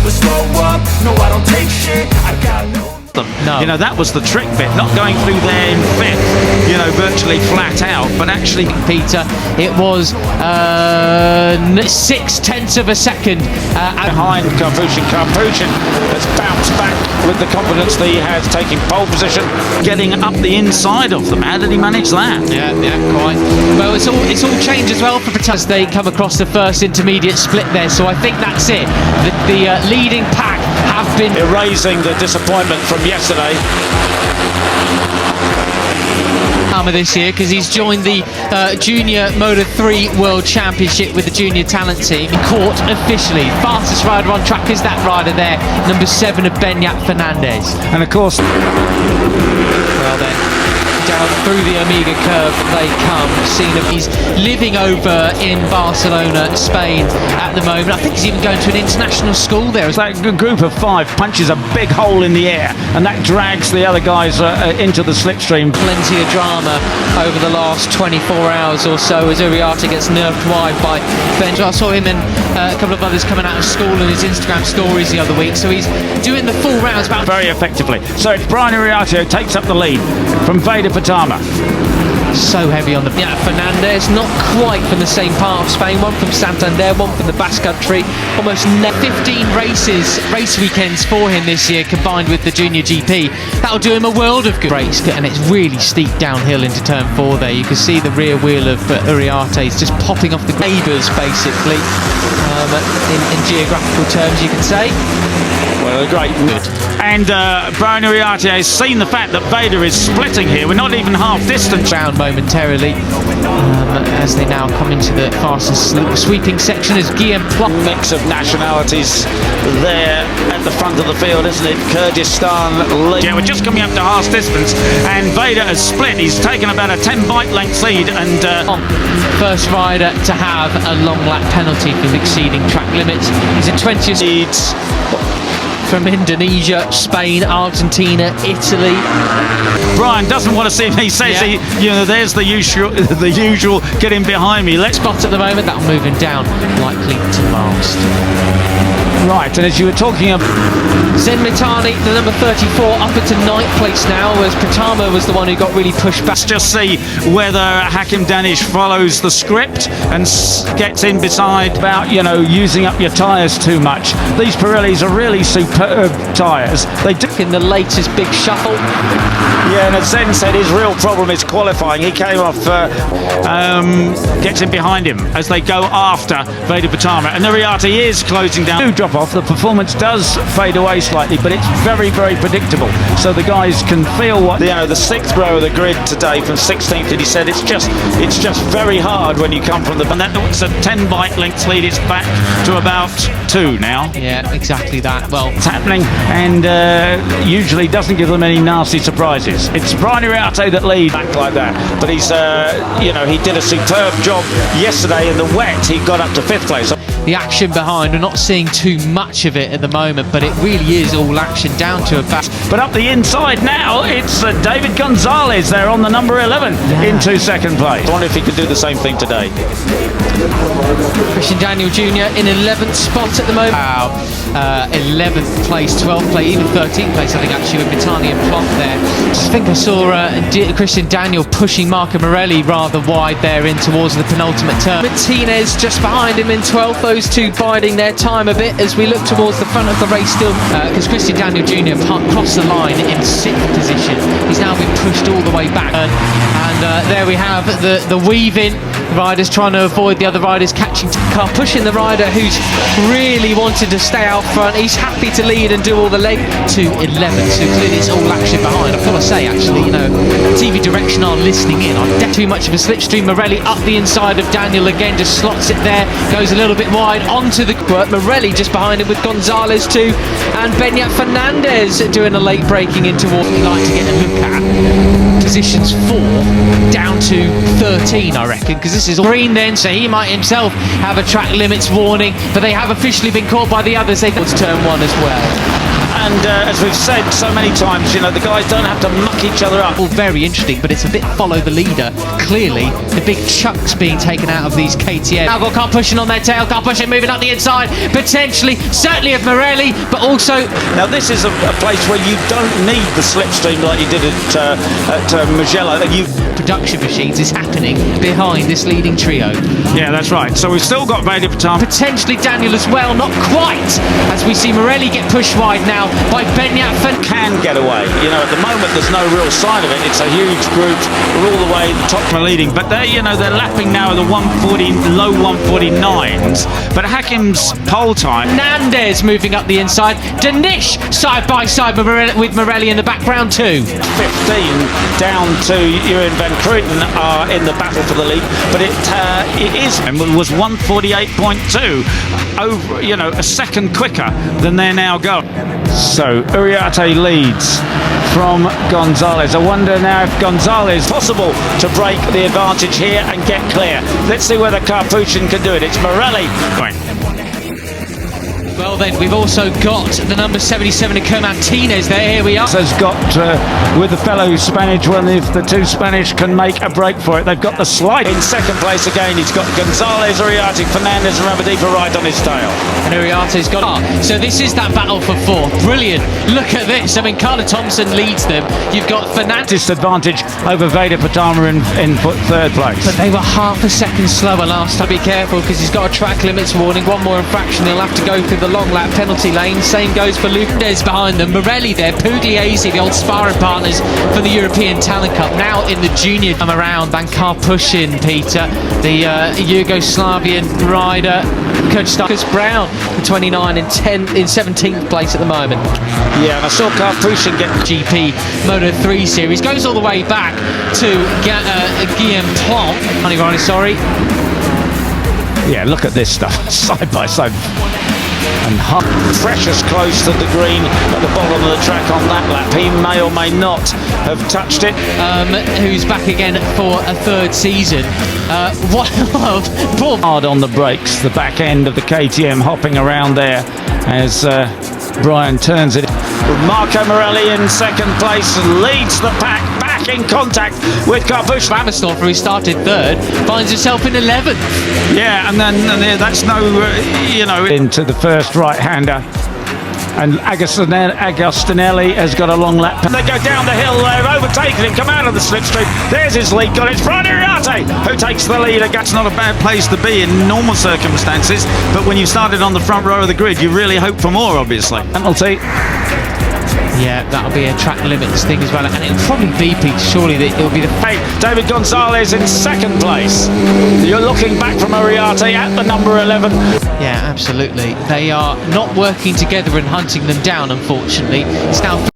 never slow up, no I don't take shit, I got no. No. You know, that was the trick bit, not going through there in fifth, you know, virtually flat out, but actually Peter, it was 0.6 of a second behind Karpushin. Karpushin has bounced back with the confidence that he has, taking pole position, getting up the inside of them. How did he manage that? Yeah, quite. Well, it's all changed as well for Pratama as they come across the first intermediate split there, so I think that's it. The leading pack have been erasing the disappointment from yesterday. This year, because he's joined the Junior Moto 3 World Championship with the Junior Talent Team. He caught officially. Fastest rider on track is that rider there, number 7 of Benyat Fernandez. And of course, well then, down through the Omega curve they come. He's living over in Barcelona, Spain at the moment. I think he's even going to an international school there. that group of 5 punches a big hole in the air, and that drags the other guys into the slipstream. Plenty of drama over the last 24 hours or so as Uriarte gets nerfed wide by Benj. I saw him and a couple of others coming out of school in his Instagram stories the other week, so he's doing the full rounds very effectively. So it's Brian Uriarte who takes up the lead from Veda Pratama. So heavy on the Fernandez, not quite from the same part of Spain, one from Santander, one from the Basque Country. Almost 15 race weekends for him this year, combined with the Junior GP. That'll do him a world of good. Race, and it's really steep downhill into turn 4 there. You can see the rear wheel of Uriarte is just popping off the neighbours, basically, in geographical terms, you can say. Well, great. And Brian Uriarte has seen the fact that Veda is splitting here. We're not even half distance. Round momentarily as they now come into the fastest sweeping section as Guillaume Plot. Mix of nationalities there at the front of the field, isn't it? Kyrgyzstan. Yeah, we're just coming up to half distance, and Veda has split. He's taken about a 10 bike length lead, and first rider to have a long lap penalty for exceeding track limits. He's a 20th leads from Indonesia, Spain, Argentina, Italy. Brian doesn't want to see him. He says, there's the usual, get in behind me. Let's spot at the moment. That'll move him down, likely to last. Right, and as you were talking about Zen Mitani, the number 34, up into 9th place now, whereas Pratama was the one who got really pushed back. Let's just see whether Hakim Danish follows the script and gets in beside about, using up your tyres too much. These Pirellis are really superb tyres. They do in the latest big shuffle. Yeah, and as Zen said, his real problem is qualifying. He came off, gets in behind him as they go after Veda Pratama, and Uriarte is closing down. Do drop off, the performance does fade away slightly, but it's very, very predictable. So the guys can feel what the 6th row of the grid today from 16th, and he said it's just very hard when you come from the. And that's a 10 bike length lead. It's back to about 2 now. Yeah, exactly that. Well, it's happening, and usually doesn't give them any nasty surprises. It's Brian Uriarte that leads back like that, but he's he did a superb job yesterday in the wet. He got up to 5th place. The action behind, we're not seeing too much of it at the moment, but it really is all action down to a back. But up the inside now, it's David Gonzalez there on the number 11 into 2nd place. I wonder if he could do the same thing today. Christian Daniel Jr. in 11th spot at the moment. Wow. 11th place, 12th place, even 13th place, I think, actually, with Mitani and Plot there. I think I saw Christian Daniel pushing Marco Morelli rather wide there in towards the penultimate turn. Martinez just behind him in 12th, those two biding their time a bit as we look towards the front of the race still, because Christian Daniel Jr. crossed the line in 6th position. He's now been pushed all the way back. And there we have the weave-in. Riders trying to avoid the other riders catching car, pushing the rider who's really wanted to stay out front. He's happy to lead and do all the leg to 11th, so clearly it's all action behind. I've got to say, actually, TV Direction are listening in. I'm too much of a slipstream. Morelli up the inside of Daniel again, just slots it there, goes a little bit wide onto the court. Morelli just behind him with Gonzalez too, and Benyat Fernandez doing a late braking into what we like to get a look at. Positions 4 down to 13, I reckon, because this is all green then, so he might himself have a track limits warning, but they have officially been caught by the others. They got to turn 1 as well. and as we've said so many times, you know, the guys don't have to muck each other up. All very interesting, but it's a bit follow the leader. Clearly, the big chunks being taken out of these KTM. Now got car pushing on their tail, car pushing, moving up the inside, potentially, certainly of Morelli, but also... Now this is a place where you don't need the slipstream like you did at Mugello. Production machines is happening behind this leading trio. Yeah, that's right. So we've still got Veda Pratama. Potentially Daniel as well, not quite, as we see Morelli get pushed wide now by Benyat. Can get away. You know, at the moment there's no real sign of it. It's a huge group. We're all the way top leading, but they're, you know, they're lapping now at the 140, low 149s. But Hakim's pole time. Hernandez moving up the inside. Danish side by side with Morelli in the background too. 15 down to Ewan Van Kruyten are in the battle for the lead, but it was 148.2, over, you know, a second quicker than they're now going. So Uriarte leads from Gonzalez. I wonder now if Gonzalez possible to break the advantage here and get clear. Let's see whether Karpushin can do it. It's Morelli. Right. Well then, we've also got the number 77 Nico Martinez there. Here we are. Has got with the fellow Spanish one. If the two Spanish can make a break for it, they've got the slide. In second place again, he's got Gonzalez, Uriarte, Fernandez and Ramadipa right on his tail. And Uriarte's got so this is that battle for fourth. Brilliant. Look at this. I mean, Carla Thompson leads them. You've got Fernandez advantage over Veda Pratama in third place. But they were half a second slower last time. Be careful because he's got a track limits warning. One more infraction, he'll have to go through the long lap penalty lane. Same goes for Lucas behind them. Morelli there, Pugliese, the old sparring partners for the European Talent Cup, now in the junior come around. Van Karpushin, Peter, the Yugoslavian rider, Coach Marcus Brown, 29 and 10 in 17th place at the moment. Yeah, and I saw Karpushin get GP Moto 3 Series, goes all the way back to Guillaume Plante. Ronnie, sorry. Yeah, look at this stuff, side by side. And precious close to the green at the bottom of the track on that lap. He may or may not have touched it. Who's back again for a third season. Hard on the brakes, the back end of the KTM hopping around there as Brian turns it. Marco Morelli in second place leads the pack, back in contact with Karpushin. Ramsdorfer, who started third, finds himself in 11th. Yeah, and then that's no, you know, into the first right-hander. And Agostinelli has got a long lap. They go down the hill, they've overtaken him, come out of the slipstream. There's his lead gun, it's Brian Uriarte who takes the lead. That's not a bad place to be in normal circumstances, but when you started on the front row of the grid, you really hope for more, obviously. Penalty. Yeah, that'll be a track limits thing as well, and it'll probably be, Pete, surely that it'll be the... Hey, David Gonzalez in second place. You're looking back from Uriarte at the number 11. Yeah, absolutely. They are not working together and hunting them down, unfortunately. It's now